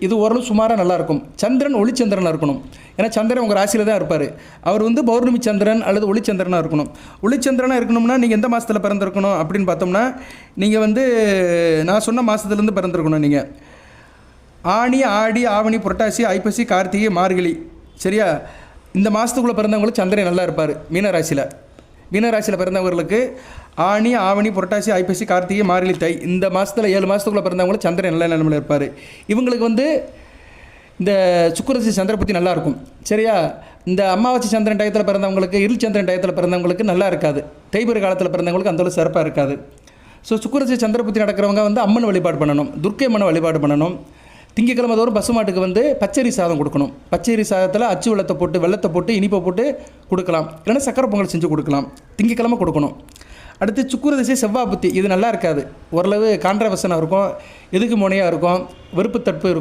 இது ஓரளவு சுமாராக நல்லாயிருக்கும். சந்திரன் ஒளிச்சந்திரனாக இருக்கணும். ஏன்னா சந்திரன் உங்கள் ராசியில் தான் இருப்பார். அவர் வந்து பௌர்ணமி சந்திரன் அல்லது ஒளிச்சந்திரனாக இருக்கணும். ஒளிச்சந்திரனாக இருக்கணும்னா நீங்கள் எந்த மாதத்தில் பிறந்திருக்கணும் அப்படின்னு பார்த்தோம்னா, நீங்கள் வந்து நான் சொன்ன மாதத்துலேருந்து பிறந்திருக்கணும். நீங்கள் ஆனி, ஆடி, ஆவணி, புரட்டாசி, ஐப்பசி, கார்த்திகை, மார்கழி, சரியா? இந்த மாதத்துக்குள்ளே பிறந்தவங்களுக்கு சந்திரன் நல்லா இருப்பார். மீனராசியில் பிறந்தவர்களுக்கு ஆனி, ஆவணி, புரட்டாசி, ஐப்பசி, கார்த்திகை, மார்கழி, தை இந்த மாதத்தில் 7 மாதத்துக்குள்ளே பிறந்தவங்களுக்கு சந்திரன் நல்ல நிலைமையில் இருப்பார். இவங்களுக்கு வந்து இந்த சுக்கிரதசை சந்திரபுத்தி நல்லாயிருக்கும், சரியா? இந்த அமாவாசை சந்திரன் டயத்தில் பிறந்தவங்களுக்கு, இருள் சந்திரன் டயத்தில் பிறந்தவங்களுக்கு நல்லா இருக்காது. தேய்பிறை காலத்தில் பிறந்தவங்களுக்கு அந்தளவு சிறப்பாக இருக்காது. ஸோ சுக்கிரதசை சந்திரபுத்தி நடக்கிறவங்க வந்து அம்மன் வழிபாடு பண்ணணும், துர்க்கை அம்மனை வழிபாடு பண்ணணும். திங்கக்கிழமை தோறும் பசுமாட்டுக்கு வந்து பச்சரி சாதம் கொடுக்கணும். பச்சரி சாதத்தில் அச்சு வெள்ளத்தை போட்டு இனிப்பை போட்டு கொடுக்கலாம். இல்லைன்னா சக்கரை பொங்கல் செஞ்சு கொடுக்கலாம். திங்கக்கிழமை கொடுக்கணும். அடுத்து சுக்கிரதசை செவ்வாய் புத்தி, இது நல்லா இருக்காது. ஓரளவு கான்ட்ரவர்ஷனாக இருக்கும், எதுக்கு முனையாக இருக்கும், வெறுப்பு தட்பு இருக்கும்.